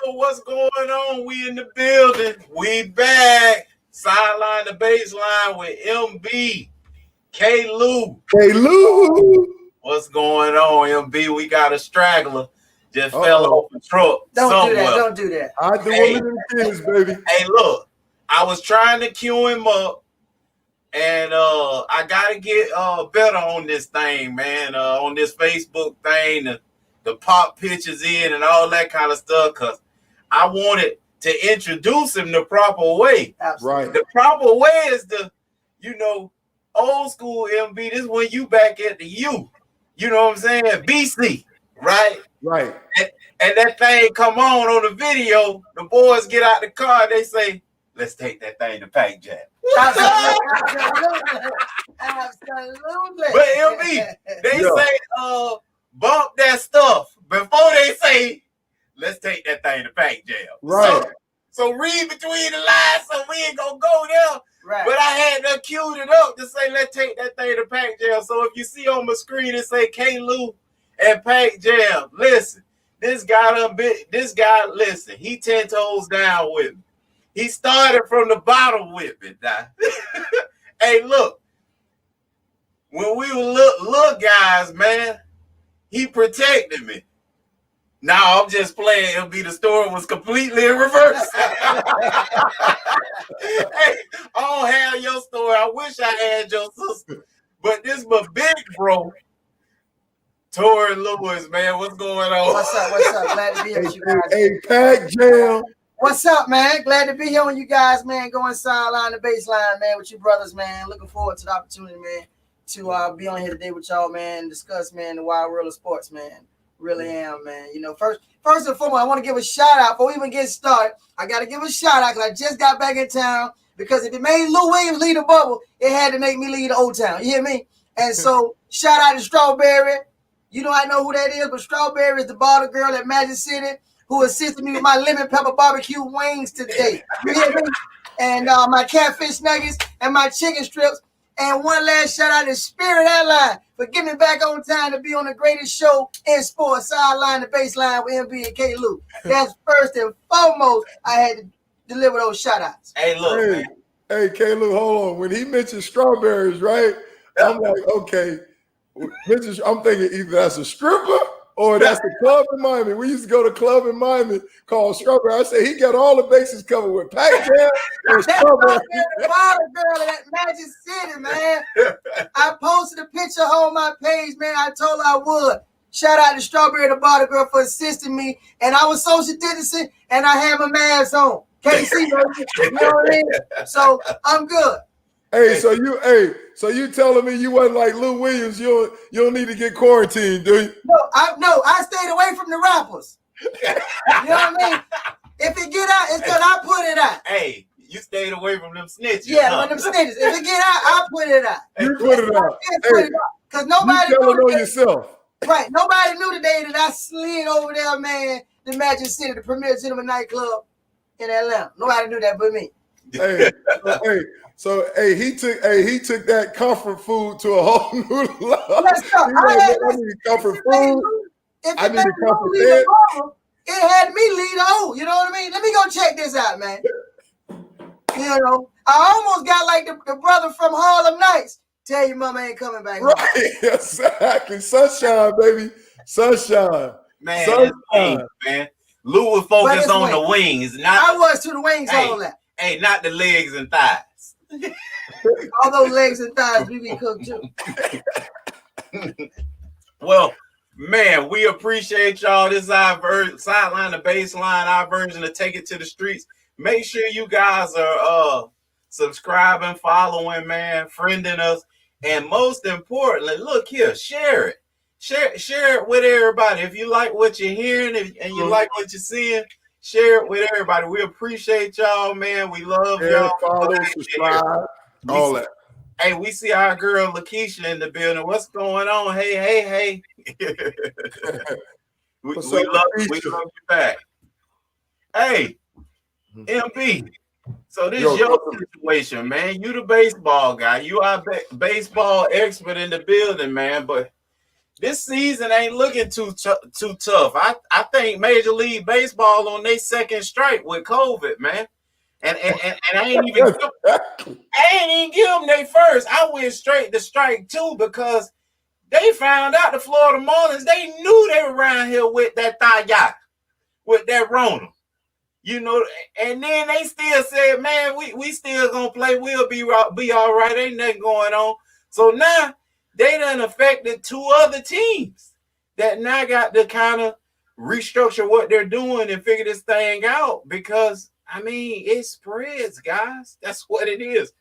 What's going on? We in the building. We back. Sideline the baseline with MB. K Lou. Hey, Lou. What's going on, MB? We got a straggler. Just fell Uh-oh. off the truck. Don't do that. Don't do that. I the Hey. women and the kids, baby. Hey, look, I was trying to cue him up, and I gotta get better on this thing, man. On this Facebook thing, the pop pictures in and all that kind of stuff, because I wanted to introduce him the proper way. Absolutely. Right. The proper way is the, old school MB. This is when you back at the U. You know what I'm saying? BC, right? Right. And that thing come on the video. The boys get out the car. They say, "Let's take that thing to Pack Jam." Absolutely. But MB, they say, bump that stuff before they say, "Let's take that thing to Pack Jam." Right. So read between the lines, so we ain't gonna go there. Right. But I had to cue it up to say, "Let's take that thing to Pack Jam." So if you see on my screen, it say K Lou and Pack Jam. Listen, this guy, listen, he 10 toes down with me. He started from the bottom with me. Now. Hey, look, when we were little guys, man, he protected me. Now I'm just playing. It'll be the story was completely in reverse. Hey, I don't have your story. I wish I had your sister. But this my big bro, Tori Lewis, man. What's going on? What's up? Glad to be here with you guys. Hey, Pack Jam. What's up, man? Glad to be here with you guys, man. Going sideline to baseline, man, with you brothers, man. Looking forward to the opportunity, man, to be on here today with y'all, man, and discuss, man, the wild world of sports, man. Really am, man. First and foremost, I want to give a shout out before we even get started. I got to give a shout out because I just got back in town. Because if it made Lou Williams lead the bubble, it had to make me lead the Old Town. You hear me? And so, shout out to Strawberry. I know who that is, but Strawberry is the bottle girl at Magic City who assisted me with my lemon pepper barbecue wings today. You hear me? And my catfish nuggets and my chicken strips. And one last shout out to Spirit Airline for getting me back on time to be on the greatest show in sports, Sideline to Baseline with MB and K Lou. That's first and foremost. I had to deliver those shout outs. Hey, look, man. Hey, K Lou, hold on. When he mentioned strawberries, right? I'm like, okay. I'm thinking either that's a stripper or that's the club in Miami. We used to go to a club in Miami called Strawberry. I said, he got all the bases covered with Pack Jam and Strawberry. The bottle girl at Magic City, man. I posted a picture on my page, man. I told her I would. Shout out to Strawberry, the bottle girl, for assisting me. And I was social distancing, and I had my mask on. Can't see, you know what I mean? So I'm good. Hey, so you telling me you wasn't like Lou Williams? You don't need to get quarantined, do you? No, I stayed away from the rappers. You know what I mean? If it get out, it's because I put it out. Hey, you stayed away from them snitches. Yeah, from them snitches. If it get out, I put it out. You put it out. Hey, because nobody you knew on yourself. Right. Nobody knew today that I slid over there, man, to Magic City, the premier gentleman nightclub in Atlanta. Nobody knew that but me. So he took that comfort food to a whole new level. Let's go. I need comfort food. I need a comfort bed. It had me lead on. You know what I mean? Let me go check this out, man. I almost got like the brother from Harlem Nights. Tell your mama ain't coming back. Right, exactly. Sunshine, baby. Sunshine. Man, sunshine. Man. Lou was focused on the wings. I was to the wings, all that. Hey, not the legs and thighs. All those legs and thighs we be cooked too. Well, man, we appreciate y'all. This is our sideline to baseline, our version of Take It to the Streets. Make sure you guys are subscribing, following, man, friending us. And most importantly, look here, share it. Share it with everybody. If you like what you're hearing and you like what you're seeing, share it with everybody. We appreciate y'all, man. We love y'all. Follow, subscribe, all that. Hey, we see our girl Lakeisha in the building. What's going on? Hey. we love you back. Hey, MB. So this is your situation, man. You the baseball guy. You are baseball expert in the building, man. But this season ain't looking too tough. I think Major League Baseball on their second strike with COVID, man. And I ain't even give them their first. I went straight to strike 2 because they found out the Florida Marlins, they knew they were around here with that thigh, with that Rona. You know, and then they still said, man, we still gonna play. We'll be all right. Ain't nothing going on. So now they done affected 2 other teams that now got to kind of restructure what they're doing and figure this thing out because, I mean, it spreads, guys. That's what it is.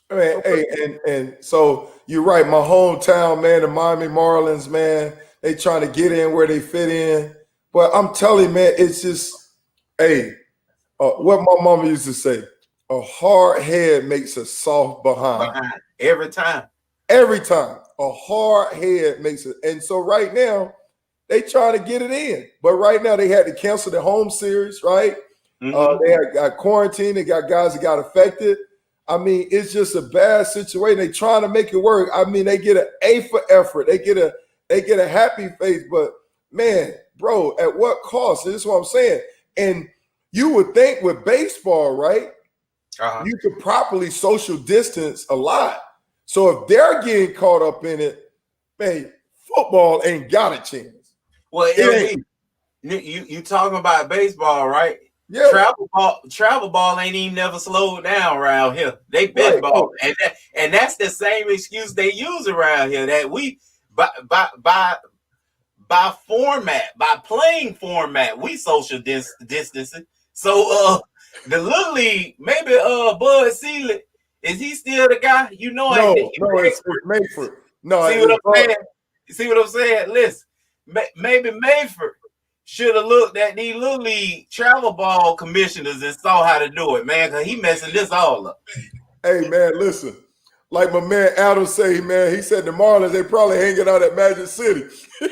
Hey, and so you're right. My hometown, man, the Miami Marlins, man, they trying to get in where they fit in. But I'm telling you, man, it's just, hey, what my mama used to say, a hard head makes a soft behind. Every time. Every time. A hard head makes it. And so right now, they trying to get it in. But right now, they had to cancel the home series, right? Mm-hmm. They got quarantined. They got guys that got affected. I mean, it's just a bad situation. They trying to make it work. I mean, they get an A for effort. They get a happy face. But, man, bro, at what cost? This is what I'm saying. And you would think with baseball, right, you could properly social distance a lot. So if they're getting caught up in it, man, football ain't got a chance. Well, you talking about baseball, right? Yeah. Travel ball ain't even never slowed down around here. They bet ball, and that's the same excuse they use around here that we by format, by playing format, we social distancing. So the Little League, maybe Bud Seeley, is he still the guy? You know, no, it's Mayford. No, see what I'm saying? Listen, maybe Mayford should have looked at these Little League travel ball commissioners and saw how to do it, man, because he messing this all up. Hey, man, listen. Like my man Adam say, man, he said the Marlins, they probably hanging out at Magic City.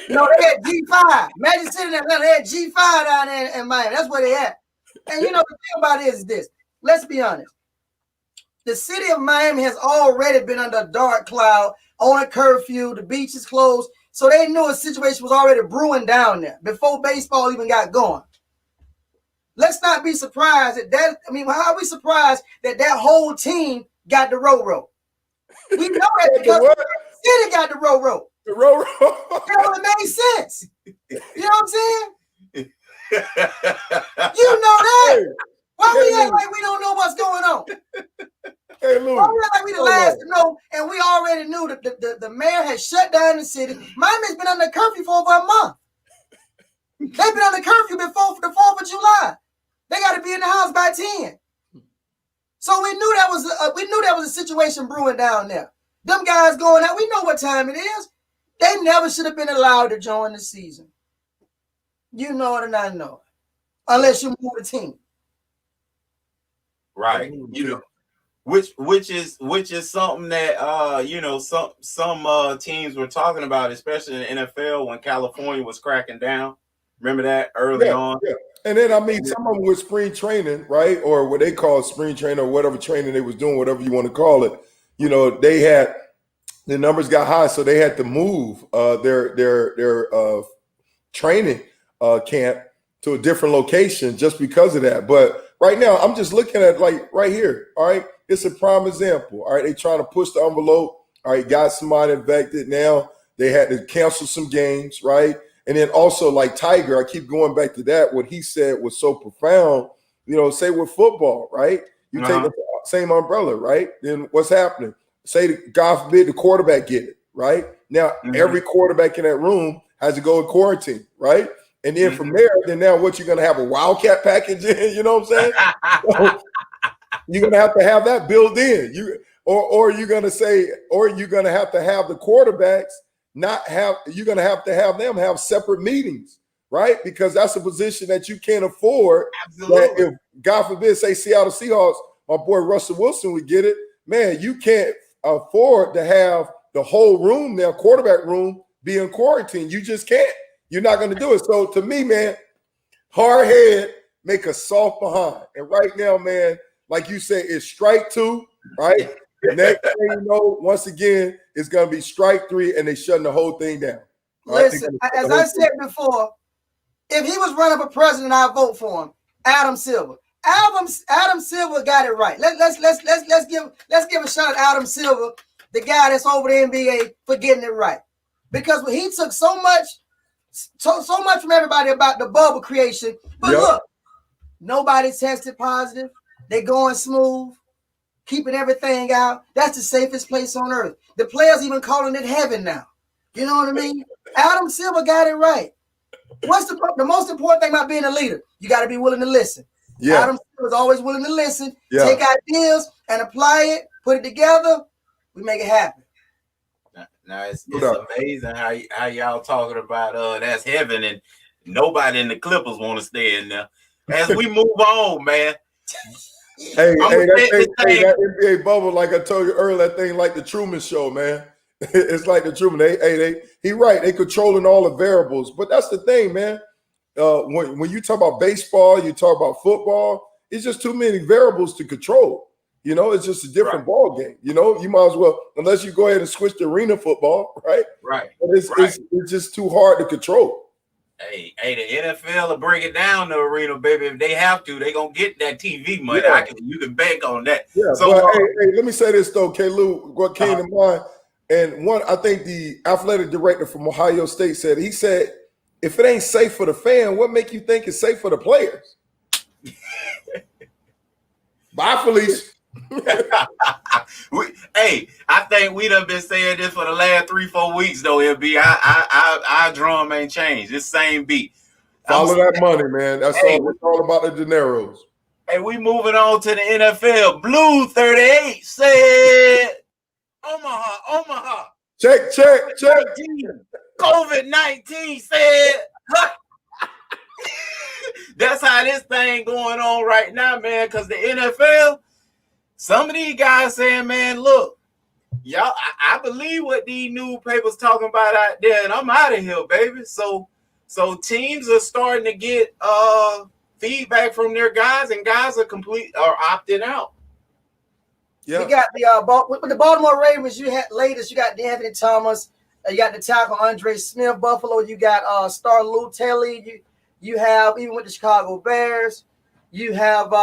No, they had G5. Magic City in Atlanta, they had G5 down there in Miami. That's where they at. And you know, the thing about it is this. Let's be honest. The city of Miami has already been under a dark cloud, on a curfew. The beach is closed. So they knew a situation was already brewing down there before baseball even got going. Let's not be surprised that I mean, how are we surprised that whole team got the row? We know that because the city got the row. The row. That would have made sense. You know what I'm saying? You know that. Why we act like we don't know what's going on? Hey, Lou. Why we act like we the last to know, and we already knew that the mayor had shut down the city. Miami's been under curfew for over a month. They've been under curfew before the 4th of July. They got to be in the house by 10. So we knew that was a situation brewing down there. Them guys going out, we know what time it is. They never should have been allowed to join the season. You know it and I know it. Unless you move the team. Right. You know, which is something that you know, some teams were talking about, especially in the NFL when California was cracking down. Remember that early on? Yeah. And then, I mean, some of them with spring training, right? Or what they call spring training or whatever training they was doing, whatever you want to call it. You know, they had – the numbers got high, so they had to move their training camp to a different location just because of that. But right now, I'm just looking at like right here, all right? It's a prime example, all right? They trying to push the envelope, all right? Got somebody infected now. They had to cancel some games, right? And then also like Tiger, I keep going back to that. What he said was so profound. You know, say with football, right? You take the same umbrella, right? Then what's happening? Say, God forbid, the quarterback get it, right? Now, every quarterback in that room has to go in quarantine, right? And then from there, then now what, you're going to have a wildcat package in, you know what I'm saying? So you're going to have that built in. Or you're going to say, or you're going to have the quarterbacks you're going to have them have separate meetings, right? Because that's a position that you can't afford. Absolutely. That if, God forbid, say Seattle Seahawks, my boy Russell Wilson would get it, man, you can't afford to have the whole room now, quarterback room, be in quarantine. You just can't. You're not going to do it. So to me, man, hard head, make a soft behind. And right now, man, like you said, it's strike 2, right? Next thing you know, once again, it's going to be strike 3 and they shutting the whole thing down. Listen, as I said before, if he was running for president, I'd vote for him. Adam Silver. Adam Silver got it right. Let's give a shot at Adam Silver, the guy that's over the NBA, for getting it right. Because when he took so much from everybody about the bubble creation, but look, nobody tested positive. They going smooth, keeping everything out. That's the safest place on earth. The players even calling it heaven now. You know what I mean? Adam Silver got it right. What's the most important thing about being a leader? You got to be willing to listen. Yeah. Adam Silver is always willing to listen, take ideas and apply it, put it together. We make it happen. Now it's amazing how y'all talking about that's heaven, and nobody in the Clippers want to stay in there. As we move on, man. That NBA bubble, like I told you earlier, that thing like the Truman Show, man. It's like the Truman. He right. They controlling all the variables, but that's the thing, man. When you talk about baseball, you talk about football. It's just too many variables to control. You know, it's just a different ball game. You know, you might as well, unless you go ahead and switch to arena football, right? Right. But it's just too hard to control. Hey, the NFL will break it down the arena, baby. If they have to, they gonna get that TV money. You can bank on that. Yeah. So, let me say this though, K-Lou, what came to mind, and I think the athletic director from Ohio State said, he said, if it ain't safe for the fan, what make you think it's safe for the players? Bye, Felice. I think we done been saying this for the last 3-4 weeks though, LB. Our drum ain't changed. It's same beat. Follow that money, man. That's all. It's all about the dineros. Hey, we moving on to the NFL. Blue 38 said, Omaha. Check. COVID-19 said. That's how this thing going on right now, man. Because the NFL. Some of these guys saying, man, look, y'all, I believe what these newspapers talking about out there, and I'm out of here, baby. So teams are starting to get feedback from their guys, and guys are opting out. Yeah. You got with the Baltimore Ravens, you got D'Anthony Thomas, you got the tackle Andre Smith, Buffalo, you got star Lou Telly, you have, even with the Chicago Bears, you have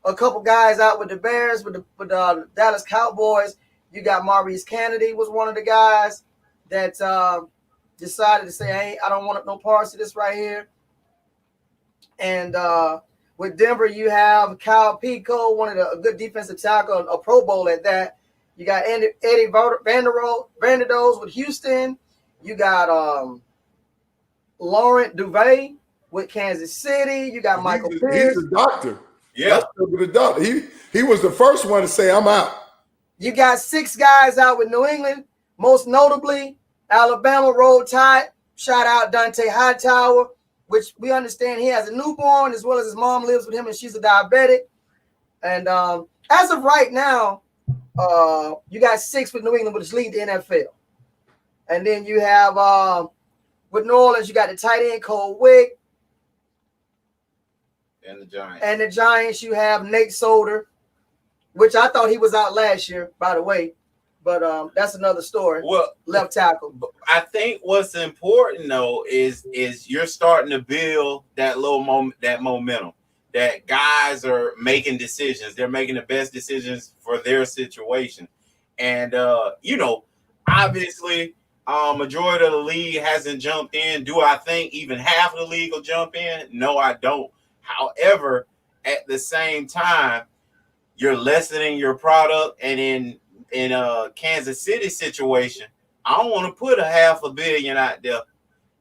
a couple guys out with the Bears, with the Dallas Cowboys. You got Maurice Kennedy was one of the guys that decided to say, hey, I don't want no parts of this right here. And with Denver, you have Kyle Pico, one of the good defensive tackle, a Pro Bowl at that. You got Eddie Vanderdoes with Houston. You got Laurent Duvay with Kansas City. You got Michael Pierce. He's a doctor. Yeah, he was the first one to say, I'm out. You got 6 guys out with New England, most notably Alabama Roll Tide. Shout out Dante Hightower, which we understand he has a newborn as well as his mom lives with him and she's a diabetic. And as of right now, you got 6 with New England, which lead the NFL. And then you have with New Orleans, you got the tight end Cole Wick. And the Giants, you have Nate Solder, which I thought he was out last year, by the way. But that's another story. Well, left tackle. I think what's important though is you're starting to build that momentum. That guys are making decisions. They're making the best decisions for their situation. And obviously, majority of the league hasn't jumped in. Do I think even half of the league will jump in? No, I don't. However, at the same time, you're lessening your product. And in a Kansas City situation, I don't want to put $500 million out there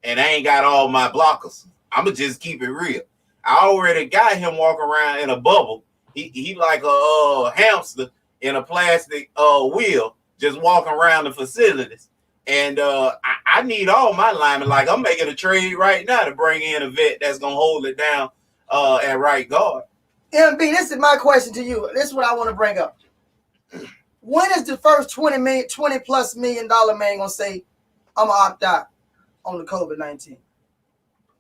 and I ain't got all my blockers. I'm going to just keep it real. I already got him walking around in a bubble. He like a hamster in a plastic wheel, just walking around the facilities. And I need all my linemen. Like, I'm making a trade right now to bring in a vet that's going to hold it down at right guard. MB, this is my question to you. This is what I want to bring up. When is the first $20+ million man going to say, I'm going to opt out on the COVID-19?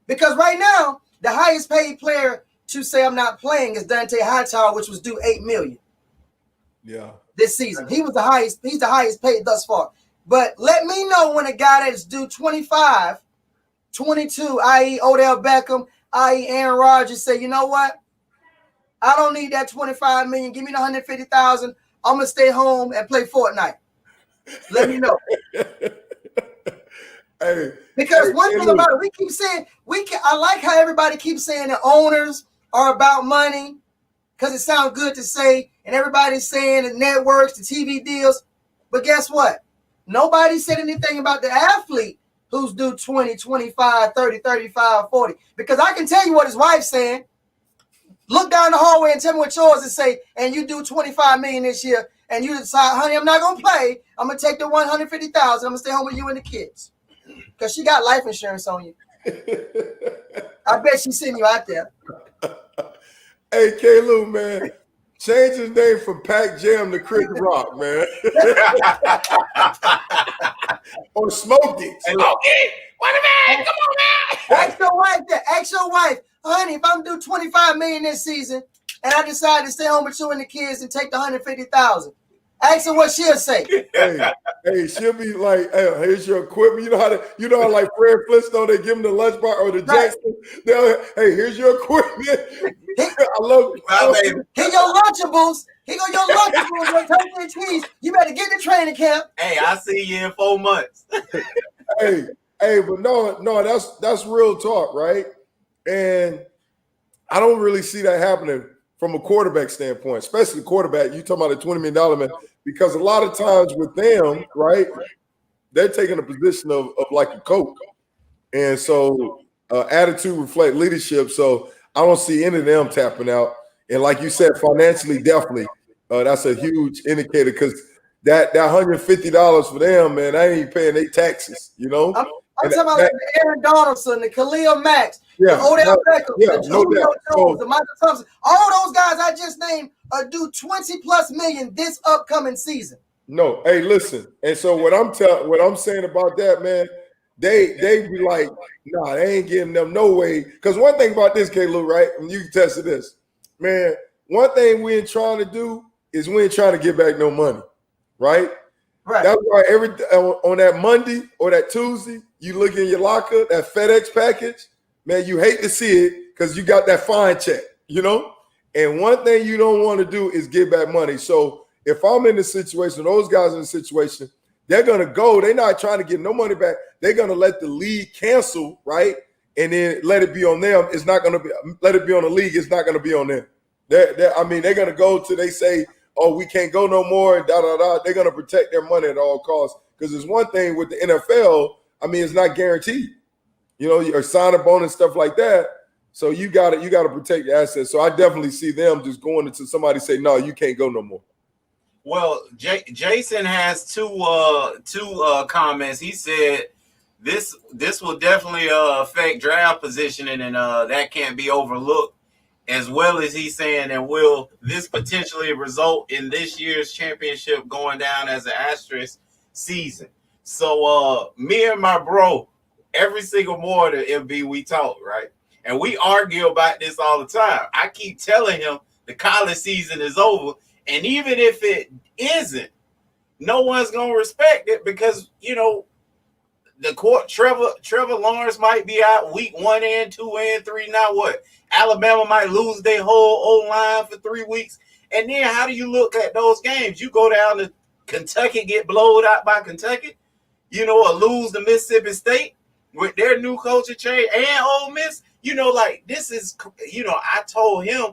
Because right now, the highest paid player to say I'm not playing is Dante Hightower, which was due $8 million. Yeah. this season. He was the highest. He's the highest paid thus far. But let me know when a guy that's due 25, 22, i.e. Odell Beckham, i.e. Aaron Rodgers, say, you know what? I don't need that 25 million. Give me the 150,000. I'm gonna stay home and play Fortnite. Let me know. Hey, because one thing about it, we keep saying I like how everybody keeps saying the owners are about money because it sounds good to say, and everybody's saying the networks, the TV deals. But guess what? Nobody said anything about the athlete who's due 20, 25, 30, 35, 40. Because I can tell you what his wife's saying. Look down the hallway and tell me what yours is say, and you do 25 million this year, and you decide, honey, I'm not gonna play. I'm gonna take the 150,000. I'm gonna stay home with you and the kids. Because she got life insurance on you. I bet she's sending you out there. Hey, K-Lou, man. Change his name from Pac Jam to Chris Rock, man. Or Smokey. Smokey! What a man! Come on, man! Ask your wife that. Ask your wife, honey, if I'm due 25 million this season and I decide to stay home with you and the kids and take the 150,000. Ask her what she'll say. Hey, she'll be like, hey, here's your equipment. You know how like Fred Flintstone, they give him the lunch bar or the Jackson. Hey, here's your equipment. I love it. Here your Lunchables. Here go your Lunchables with turkey and cheese. You better get the training camp. Hey, I'll see you in 4 months. Hey, but no, that's real talk, right? And I don't really see that happening from a quarterback standpoint, especially quarterback. You talking about a $20 million man, because a lot of times with them, right, they're taking a position of like a coach. And so attitude reflect leadership. So I don't see any of them tapping out. And like you said, financially, definitely, that's a huge indicator because that $150 for them, man, I ain't paying their taxes, you know? I'm talking about the Aaron Donaldson, the Khalil Mack, the Odell Beckham, the Julio Jones, the Michael Thompson. All those guys I just named are due 20+ million this upcoming season. No, hey, listen. And so what I'm saying about that, man, they be like, nah, they ain't giving them no way. Because one thing about this, K-Lou, right? And you can test this, man. One thing we ain't trying to do is we ain't trying to get back no money, right? Right. That's why on that Monday or that Tuesday, you look in your locker, that FedEx package, man, you hate to see it because you got that fine check, you know? And one thing you don't want to do is give back money. So if I'm in the situation, those guys in the situation, they're going to go. They're not trying to get no money back. They're going to let the league cancel, right? And then let it be on them. It's not going to be, let it be on the league. It's not going to be on them. They're going to go till they say, oh, we can't go no more, and da-da-da. They're going to protect their money at all costs. Because there's one thing with the NFL, I mean, it's not guaranteed. You know, your sign-up bonus, stuff like that. So you got to protect your assets. So I definitely see them just going until somebody say, no, you can't go no more. Well, Jason has two comments. He said this will definitely affect draft positioning, and that can't be overlooked. As well as he's saying, and will this potentially result in this year's championship going down as an asterisk season? So me and my bro, every single morning, MB, we talk, right? And we argue about this all the time. I keep telling him the college season is over. And even if it isn't, no one's going to respect it because, you know, the court, Trevor Lawrence might be out week 1 and 2 and 3. Now what? Alabama might lose their whole O-line for 3 weeks. And then how do you look at those games? You go down to Kentucky, get blowed out by Kentucky, you know, or lose to Mississippi State with their new coaching change and Ole Miss. You know, like this is, you know, I told him,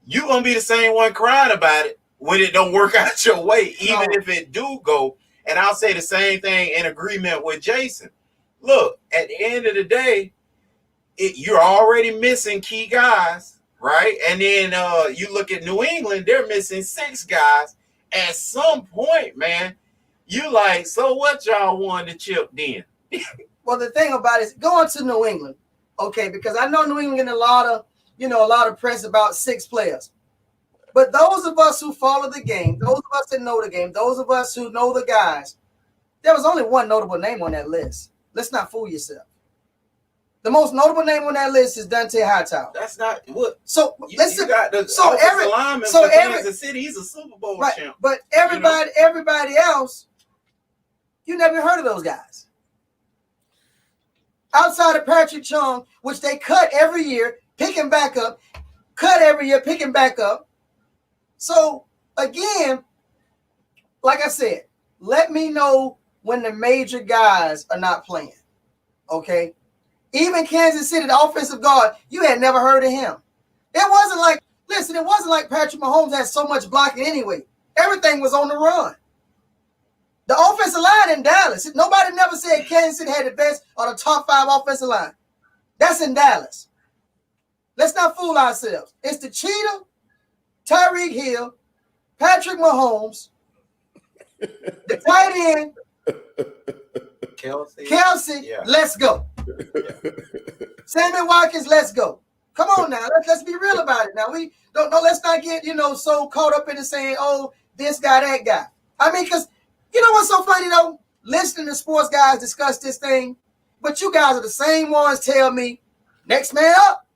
you're going to be the same one crying about it when it don't work out your way, even if it do go. And I'll say the same thing in agreement with Jason. Look, at the end of the day, you're already missing key guys, right? And then you look at New England, they're missing 6 guys. At some point, man, you like, so what y'all won the chip then? Well, the thing about it is going to New England, okay, because I know New England getting a lot of press about 6 players. But those of us who follow the game, those of us that know the game, those of us who know the guys, there was only one notable name on that list. Let's not fool yourself. The most notable name on that list is Dante Hightower. That's not what. So You got the offensive lineman for Kansas City. He's a Super Bowl champ. But everybody else, you never heard of those guys. Outside of Patrick Chung, which they cut every year, picking back up, cut every year, picking back up. So again, like I said, let me know when the major guys are not playing. Okay. Even Kansas City, the offensive guard, you had never heard of him. It wasn't like Patrick Mahomes had so much blocking anyway. Everything was on the run. The offensive line in Dallas, nobody never said Kansas City had the best or the top 5 offensive line. That's in Dallas. Let's not fool ourselves. It's the Cheetah, Tyreek Hill, Patrick Mahomes, the tight end, Kelsey, yeah. Let's go. Yeah. Sammy Watkins, let's go. Come on now, let's be real about it. Now we don't know. Let's not get so caught up in it saying, oh, this guy, that guy. I mean, because you know what's so funny though? Listening to sports guys discuss this thing, but you guys are the same ones tell me, next man up.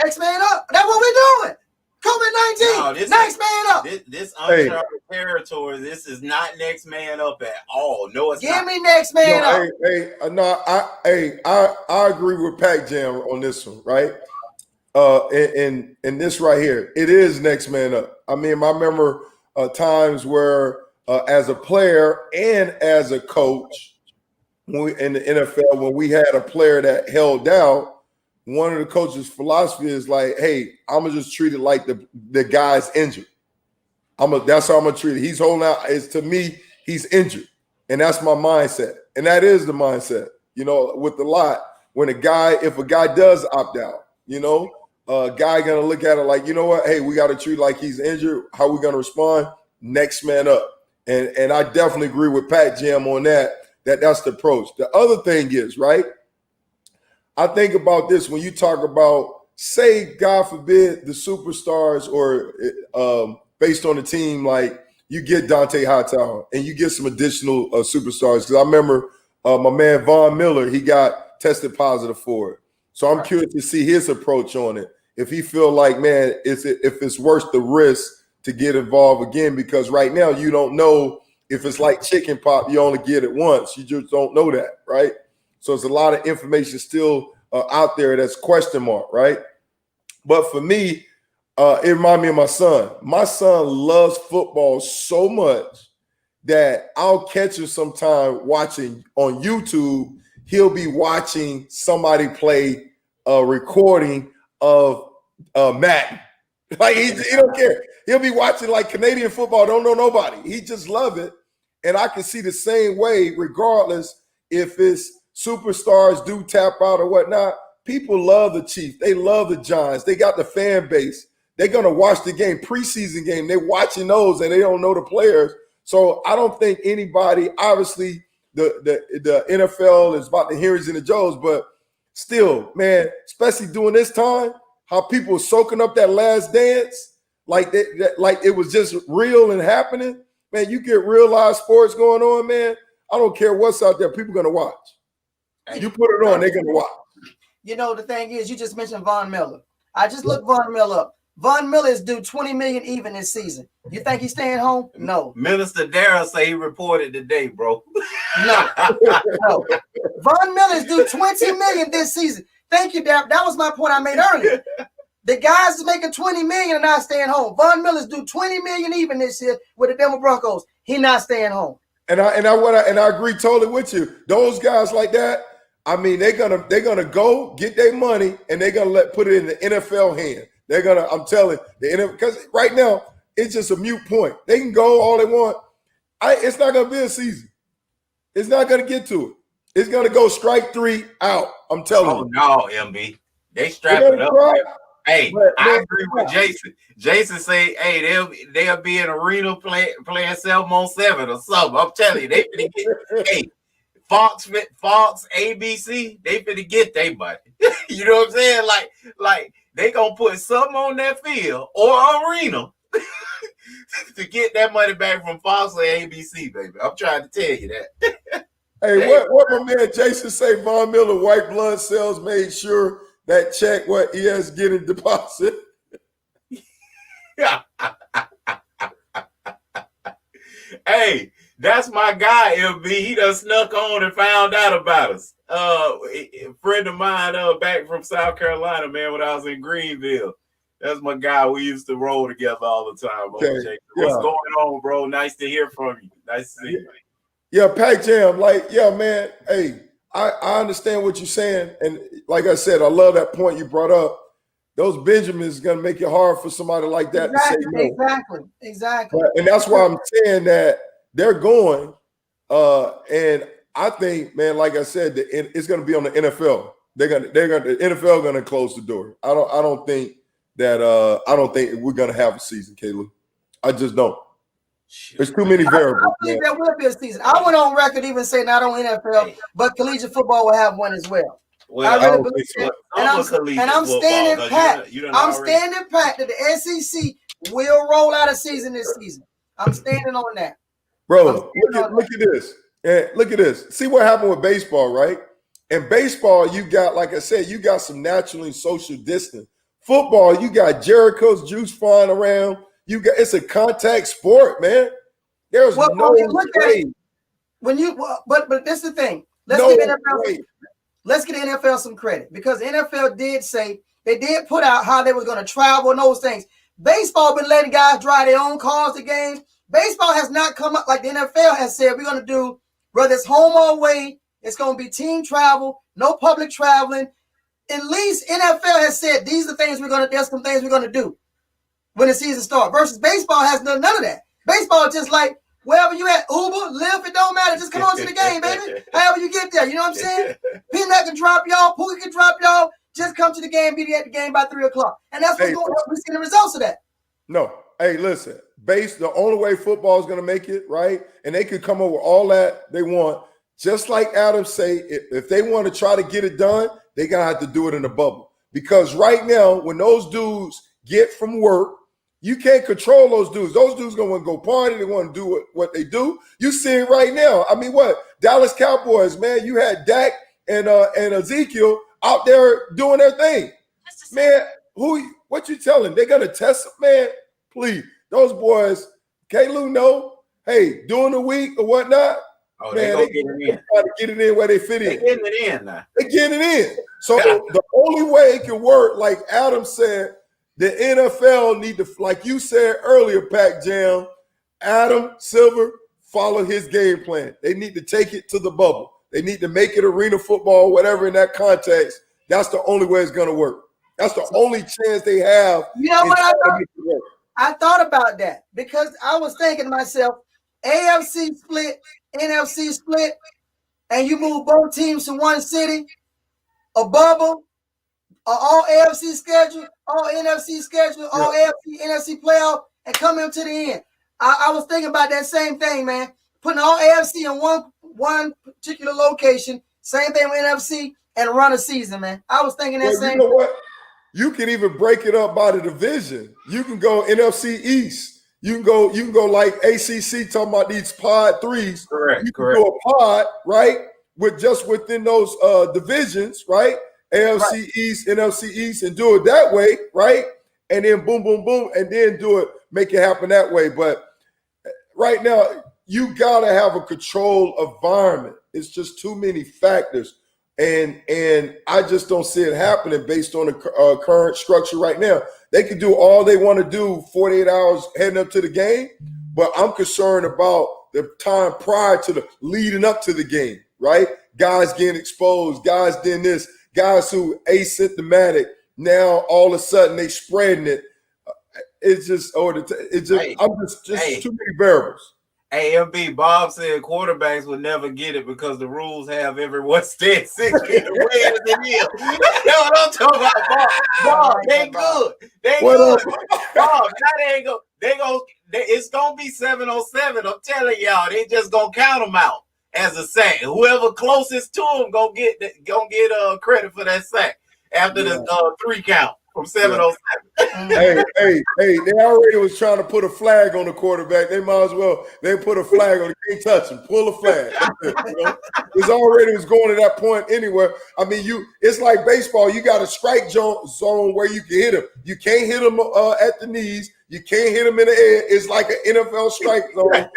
Next man up. That's what we're doing. COVID-19. Next man up. This uncharted territory. This is not next man up at all. No, it's not. Give me next man up. I agree with Pac Jam on this one, right? And this right here, it is next man up. I mean, I remember times where as a player and as a coach, in the NFL, when we had a player that held out, one of the coach's philosophy is like, hey, I'm gonna just treat it like the guy's injured. That's how I'm gonna treat it. He's holding out. To me, he's injured. And that's my mindset. And that is the mindset, with a lot. If a guy does opt out, a guy gonna look at it like, you know what, hey, we gotta treat it like he's injured. How are we gonna respond? Next man up. And I definitely agree with Pat Jam on that's the approach. The other thing is, right? I think about this when you talk about, say, God forbid, the superstars or based on the team, like you get Dante Hightower and you get some additional superstars. Because I remember my man Von Miller, he got tested positive for it. So I'm curious to see his approach on it. If he feel like, man, if it's worth the risk to get involved again, because right now you don't know if it's like chicken pop, you only get it once. You just don't know that, right? So there's a lot of information still out there that's question mark, right? But for me, it reminds me of my son. My son loves football so much that I'll catch him sometime watching on YouTube. He'll be watching somebody play a recording of Madden. Like he don't care. He'll be watching like Canadian football, don't know nobody. He just love it. And I can see the same way, regardless if it's superstars do tap out or whatnot. People love the Chiefs. They love the Giants. They got the fan base. They're going to watch the game, preseason game. They're watching those and they don't know the players. So I don't think anybody, obviously the NFL is about the Henrys and the Joes, but still, man, especially during this time, how people are soaking up that last dance, like it was just real and happening. Man, you get real live sports going on, man. I don't care what's out there. People are going to watch. You put it on, they're going to watch. The thing is, you just mentioned Von Miller. I just looked Von Miller up. Von Miller is due $20 million even this season. You think he's staying home? No. Minister Darrell say he reported today, bro. No. Von Miller is due $20 million this season. Thank you, Darrell. That was my point I made earlier. The guys is making $20 million and not staying home. Von Miller's due $20 million even this year with the Denver Broncos. He not staying home. And I agree totally with you. Those guys like that, I mean, they're gonna go get their money and they're gonna put it in the NFL hand. They're gonna, I'm telling you, because right now it's just a mute point. They can go all they want. It's not gonna be a season. It's not gonna get to it. It's gonna go strike 3 out. I'm telling you. Oh no, MB. They strap it up. Right? Hey, I agree with Jason. Jason say, hey, they'll be in arena playing 7-on-7 or something. I'm telling you, they finna get. Hey, Fox, ABC, they finna get their money. You know what I'm saying? Like they gonna put something on that field or arena to get that money back from Fox or ABC, baby. I'm trying to tell you that. Hey, what my man Jason say? Von Miller, white blood cells made sure that check what he has getting deposit. Yeah. Hey, that's my guy, MB. He done snuck on and found out about us. A friend of mine back from South Carolina, man, when I was in Greenville. That's my guy. We used to roll together all the time. Okay. What's going on, bro? Nice to hear from you. Nice to see you. Yeah, Pac Jam, like, yeah, man. Hey, I understand what you're saying. And like I said, I love that point you brought up. Those Benjamins is going to make it hard for somebody like that to say no. Exactly. And that's why I'm saying that they're going. And I think, man, like I said, it's going to be on the NFL. The NFL going to close the door. I don't think we're going to have a season, Caleb. I just don't. There's too many variables. I believe there will be a season. I went on record even saying not on NFL, but collegiate football will have one as well. Well, I really believe that. And I'm standing pat. I'm standing pat that the SEC will roll out a season this season. I'm standing on that. Bro, look at this. Look at this. See what happened with baseball, right? In baseball, you got, like I said, you got some naturally social distance. Football, you got Jericho's juice flying around. It's a contact sport, man. There's no way. But this is the thing. Let's give the NFL some credit, because the NFL did say they did put out how they were going to travel and those things. Baseball been letting guys drive their own cars to games. Baseball has not come up like the NFL has said we're going to do, whether it's home or away. It's going to be team travel, no public traveling. At least NFL has said these are the things there's some things we're going to do when the season starts. Versus baseball has none of that. Baseball is just like, wherever you at, Uber, Lyft, it don't matter. Just come on to the game, baby. However you get there, you know what I'm saying? Peanut can drop y'all, Pookie can drop y'all. Just come to the game, be at the game by 3 o'clock. And that's what's going on. We're seeing the results of that. No. Hey, listen, the only way football is going to make it, right? And they could come up with all that they want. Just like Adam say, if they want to try to get it done, they're going to have to do it in a bubble. Because right now, when those dudes get from work, you can't control those dudes. Those dudes going to want to go party. They want to do what they do. You see it right now. I mean, what? Dallas Cowboys, man, you had Dak and Ezekiel out there doing their thing. Man, what you telling? They're going to test them? Man, please. Those boys, K-Lou know, hey, during the week or whatnot, man, they try to get it in where they fit in. They're getting it in now. They're getting it in. So the only way it can work, like Adam said, the NFL need to, like you said earlier, Pac Jam, Adam Silver, follow his game plan. They need to take it to the bubble. They need to make it arena football, whatever in that context. That's the only way it's going to work. That's the only chance they have. You know what I thought about that, because I was thinking to myself, AFC split, NFC split, and you move both teams to one city, a bubble, all AFC schedule, all NFC schedule, all AFC, NFC playoff, and come into the end. I was thinking about that same thing, man. Putting all AFC in one particular location, same thing with NFC, and run a season, man. I was thinking that same thing. You know what? You can even break it up by the division. You can go NFC East. You can go like ACC talking about these pod threes. Correct. You can go a pod, right? Within those divisions, right? AFC East, NFC East, and do it that way, right? And then boom, boom, boom, and then make it happen that way. But right now, you gotta have a controlled environment. It's just too many factors. And I just don't see it happening based on the current structure right now. They can do all they want to do 48 hours heading up to the game, but I'm concerned about the time prior to the leading up to the game, right? Guys getting exposed, guys doing this, guys who asymptomatic. Now all of a sudden they spreading it. It's just too many variables. AMB Bob said quarterbacks would never get it because the rules have everyone staying 6 feet away as it is. That's what I'm talking about, Bob. They good. They good. Bob, that ain't go. It's gonna be 7-on-7. I'm telling y'all, they just gonna count them out as a sack. Whoever closest to them gonna get credit for that sack after the 3 count. from 707. Hey, they already was trying to put a flag on the quarterback. They might as well. They put a flag on it. Can't touch him. Pull a flag. That's it, you know? It's already was going to that point anywhere. I mean, it's like baseball. You got a strike zone where you can hit him. You can't hit him at the knees. You can't hit him in the head. It's like an NFL strike zone.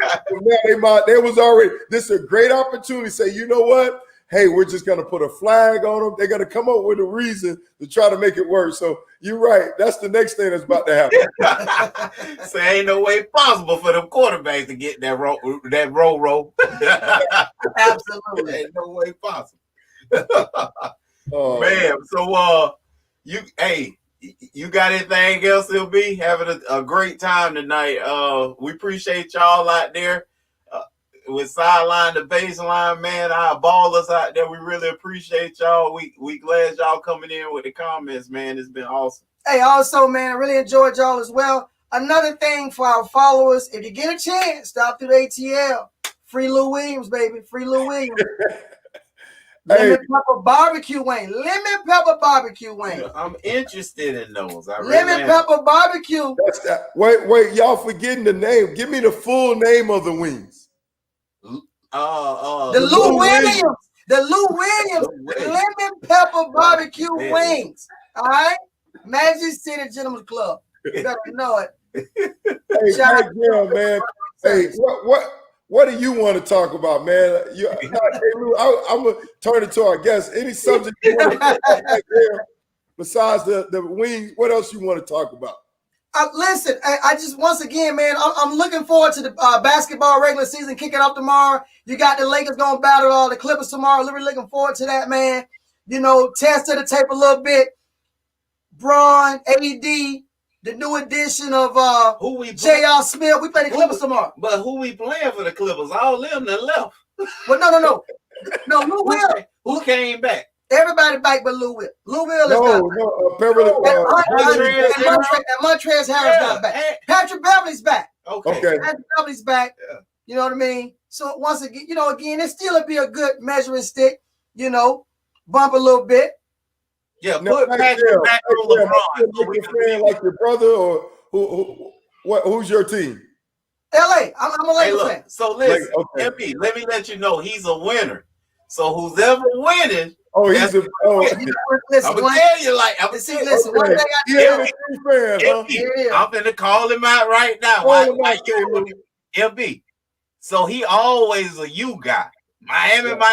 There was already. This is a great opportunity to say, you know what? Hey, we're just going to put a flag on them. They're going to come up with a reason to try to make it work. So you're right. That's the next thing that's about to happen. So ain't no way possible for them quarterbacks to get that roll. Absolutely. Ain't no way possible. Oh, man, so you got anything else, LB? Having a great time tonight. We appreciate y'all out there. With Sideline to Baseline, man, our ballers out there, we really appreciate y'all. We glad y'all coming in with the comments, man. It's been awesome. Hey, also, man, I really enjoyed y'all as well. Another thing for our followers, if you get a chance, stop through the ATL. Free Lou Williams, baby. Free Lou Williams. Lemon pepper barbecue wing. Lemon pepper barbecue wing. I'm interested in those. Lemon pepper barbecue. Wait, y'all forgetting the name. Give me the full name of the wings. The Lou Williams. The Lou Williams lemon pepper barbecue wings. All right? Magic City Gentlemen's Club. You better know it. Hey, man. Hey, what do you want to talk about, man? I'm going to turn it to our guests. Any subject you want to talk about besides the wings, what else you want to talk about? Listen, I just, once again, man, I'm looking forward to the basketball regular season kicking off tomorrow. You got the Lakers going to battle all the Clippers tomorrow. Really looking forward to that, man. You know, test to the tape a little bit. Braun, AD, the new addition of J.R. Smith. We play the Clippers tomorrow. But who we playing for the Clippers? All them that left. Well, no. No, Lou Will. Who came back? Everybody back but Lou Will. Lou Will is not back. And Montrezl Harris not back. Patrick Beverly's back. Okay. Patrick Beverly's back. Yeah. You know what I mean? So once again, it still would be a good measuring stick, bump a little bit. Yeah, put Patrick back on LeBron. Like your brother, or who's your team? LA. I'm a Lakers fan. So listen, MP, let me let you know he's a winner. So who's ever winning? I'm gonna tell you, I'm finna call him out right now. MB. So he always a you guy. Miami. Okay.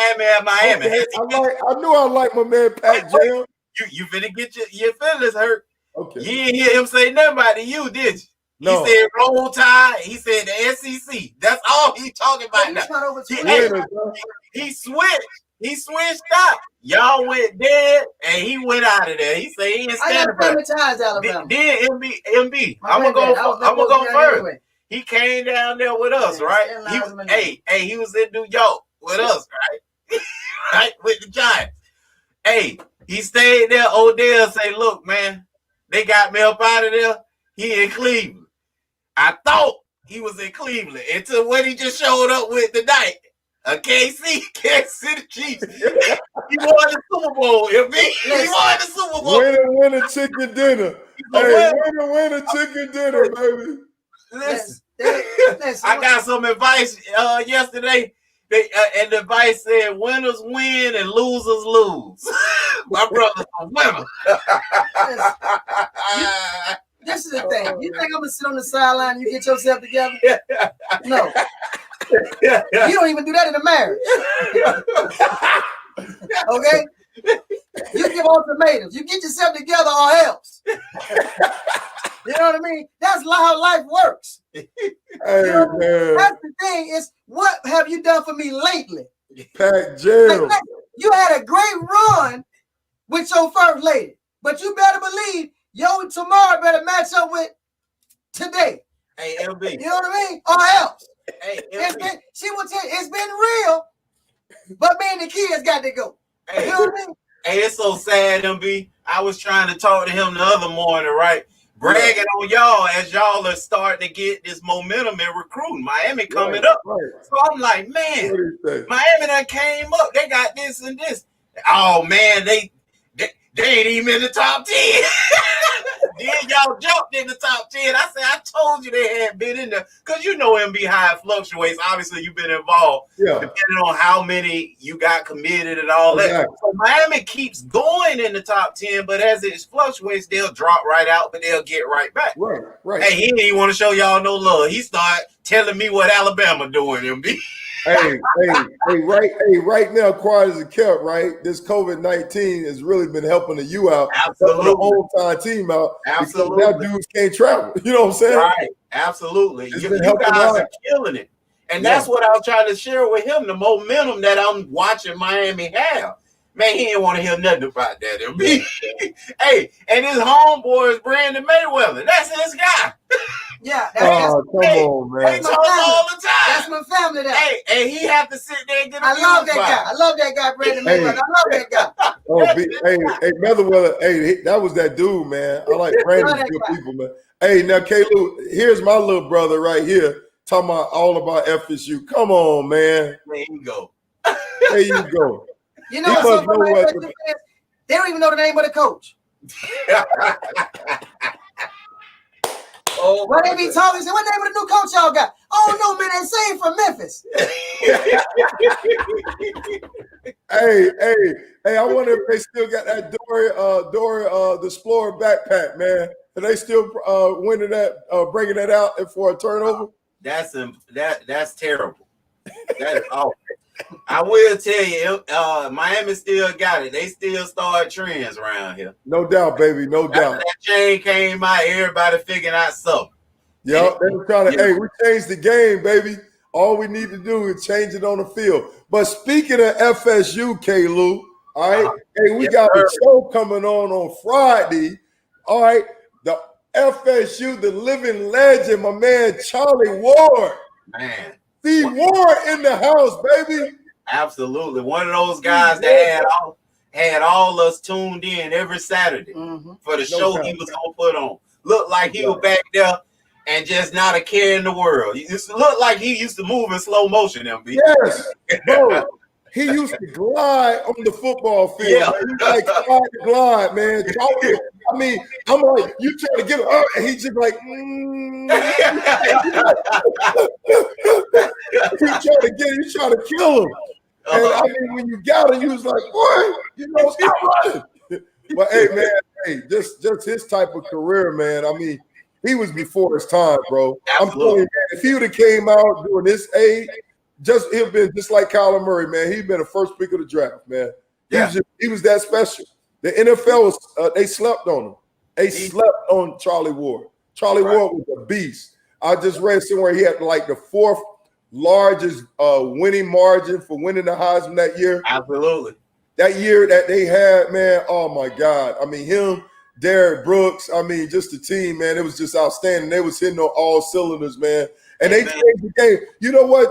I knew I like my man Pat Jam. You finna get your feelings hurt. Okay. You didn't hear him say nothing about the you, did you? No. He said Roll Tide. He said the SEC. That's all he talking about now. He switched. He switched up. Y'all went dead, and he went out of there. He said he ain't standing for it. Then MB. I'm gonna go first. Anyway. He came down there with us, right? He was in New York with us, right? Right, with the Giants. Hey, he stayed there. Odell say, "Look, man, they got me up out of there. He in Cleveland. I thought he was in Cleveland until when he just showed up with tonight." KC, Kansas City Chiefs. He won the Super Bowl. He won the Super Bowl. Winner chicken dinner. Hey, winner chicken dinner, baby. Listen, I got some advice yesterday. And the advice said, winners win and losers lose. My brother's a winner. This is the thing. You think I'm going to sit on the sideline and you get yourself together? No. You don't even do that in a marriage. Okay? You give ultimatums. You get yourself together or else. You know what I mean? That's how life works. Hey, man. That's the thing is, what have you done for me lately? Pat Jam. You had a great run with your first lady, but you better believe tomorrow better match up with today. Hey, LB. You know what I mean? Or else. Hey, she will tell you, it's been real, but me and the kids got to go. Hey, you know what I mean? Hey, it's so sad, MB. I was trying to talk to him the other morning, right? Bragging on y'all as y'all are starting to get this momentum in recruiting. Miami coming up. Right. So I'm like, man, Miami done came up. They got this and this. Oh, man, they ain't even in the top 10. Then y'all jumped in the top 10. I said, I told you they had been in there. Because you know MB High fluctuates. Obviously, you've been involved. Yeah. Depending on how many you got committed and all that. So Miami keeps going in the top 10, but as it fluctuates, they'll drop right out, but they'll get right back. Right. Hey, he didn't even want to show y'all no love. He started telling me what Alabama doing, MB. Right now, quiet as it kept, right? This COVID-19 has really been helping the U out, absolutely, the whole time team out, absolutely. Because now dudes can't travel. You know what I'm saying? Right, absolutely. You guys are killing it, and that's what I was trying to share with him. The momentum that I'm watching Miami have. Man, he didn't want to hear nothing about that. MB. Hey, and his homeboy is Brandon Mayweather. That's his guy. Yeah, come on, man. He talks all the time. That's my family. There. Hey, and he have to sit there and get. I love that guy. I love that guy, Brandon Mayweather. I love that guy. Hey, Mayweather. That was that dude, man. I like Brandon. Good people, man. Hey, now, K-Lou, here's my little brother right here talking about all about FSU. Come on, man. There you go. There you go. You know what? They don't even know the name of the coach. Oh, what they be talking? Say, what name of the new coach y'all got? Oh no, man, they say from Memphis. Hey! I wonder if they still got that Dory the Explorer backpack, man. Are they still winning that, bringing that out for a turnover? That's terrible. That is awful. I will tell you, Miami still got it. They still start trends around here. No doubt, baby. No doubt. After that chain came out, everybody figured out something. Yeah, they were trying to. Hey, we changed the game, baby. All we need to do is change it on the field. But speaking of FSU, K-Lou, all right. Hey, we got a show coming on Friday. All right, the FSU, the living legend, my man Charlie Ward. Man. See Ward in the house, baby. Absolutely. One of those guys that had all us tuned in every Saturday for the show he was going to put on. Looked like he was back there and just not a care in the world. It looked like he used to move in slow motion, MB. Yes, bro. He used to glide on the football field. Yeah. He glide, man. I mean, I'm like, you trying to get him up, and he's just like, you trying to kill him. And I mean, when you got him, you was like, boy, stop running. But hey, man, just his type of career, man. I mean, he was before his time, bro. Absolutely. I'm telling you, man, if he would have came out during this age, he'd been just like Kyler Murray, man. He'd been the first pick of the draft, man. He was that special. The NFL was they slept on him. They slept on Charlie Ward. Charlie Ward was a beast. I just read somewhere he had like the fourth largest winning margin for winning the Heisman that year. Absolutely. That year that they had, man, oh my God. I mean, him, Derek Brooks, I mean, just the team, man, it was just outstanding. They was hitting on all cylinders, man. And they changed the game. You know what,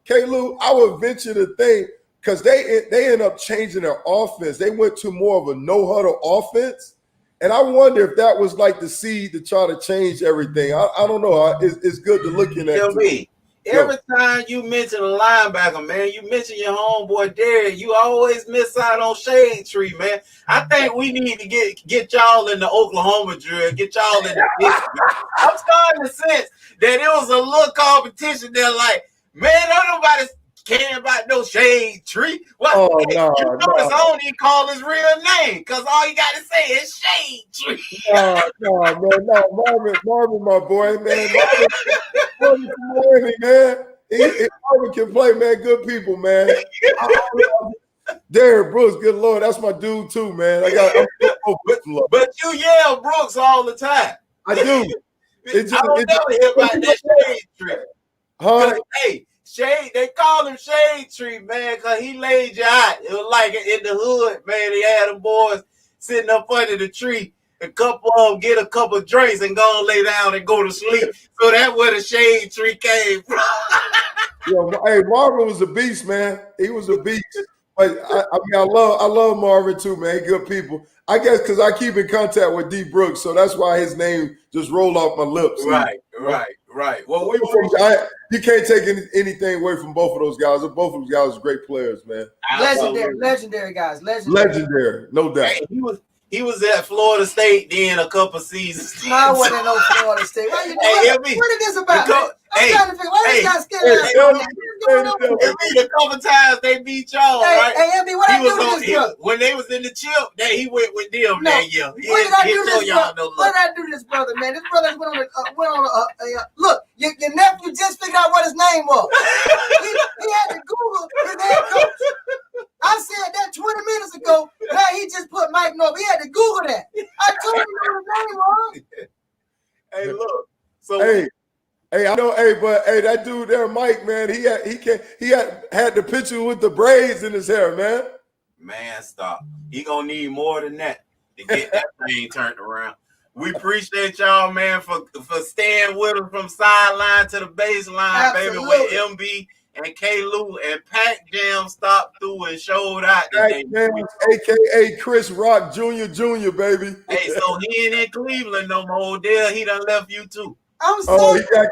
K-Lou, I would venture to think, because they end up changing their offense. They went to more of a no-huddle offense. And I wonder if that was like the seed to try to change everything. I don't know. It's good to look in at. Every time you mention a linebacker, man, you mention your homeboy Derek, you always miss out on Shade Tree, man. I think we need to get y'all in the Oklahoma drill, get y'all in the district. I'm starting to sense that it was a little competition there, like, man, nobody caring about no Shade Tree. Well, no. I don't even call his real name, because all you got to say is Shade Tree. No, Marvin, my boy, man. Marvin, man. Marvin can play, man. Good people, man. Derek Brooks, good Lord, that's my dude too, man. But you yell Brooks all the time. I do. I don't know him about that Shade Tree. Huh? Hey, Shade, they call him Shade Tree, man, because he laid you out. It was like in the hood, man. They had them boys sitting up under the tree. A couple of them get a couple of drinks and go and lay down and go to sleep. So that's where the Shade Tree came from. Hey, Marvin was a beast, man. He was a beast. But I love Marvin too, man. Good people. I guess because I keep in contact with D Brooks, so that's why his name just rolled off my lips. Right. Well, you can't take anything away from both of those guys. Both of those guys are great players, man. Legendary guys. Legendary, no doubt. Hey, He was at Florida State then a couple seasons. No, I wasn't in no Florida State. Why you Hey, doing? What is this about, man? I'm hey, trying to figure. Why hey, this guy scared hey, of us? tell What me, is going on? a couple times they beat y'all, Hey, right? hey, MB, what I He do was to on this brother? when they was in the chip. That he went with them No. that year. What did I do to this y'all brother? no What love. did I do to this brother, man? This brother went on a look. Your nephew just figured out what his name was. he had to Google his head coach. I said that 20 minutes ago. Now he just put Mike North. He had to Google that. I told him what his name was. Hey, look. So hey, I know, but that dude there, Mike, man, he had the picture with the braids in his hair, man. Man, stop. He gonna need more than that to get that thing turned around. We appreciate y'all, man, for staying with us from sideline to the baseline, baby. With MB and K. Lou and Pac Jam stopped through and showed out today. Pac Jam, aka Chris Rock Jr., baby. Hey, so he ain't in Cleveland no more. Odell, he done left you too. I'm so he got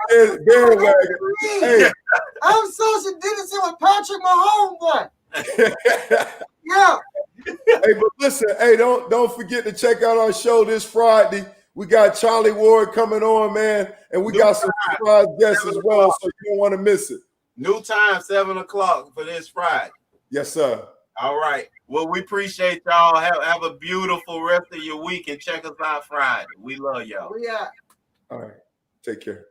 bandwagon. Hey, I'm social distancing with Patrick Mahomes, boy. Yeah. Hey, but listen, hey, don't forget to check out our show this Friday. We got Charlie Ward coming on, man, and we got some surprise guests as well, so you don't want to miss it. New time, 7 o'clock for this Friday. Yes, sir. All right. Well, we appreciate y'all. Have a beautiful rest of your week and check us out Friday. We love y'all. We are. All right. Take care.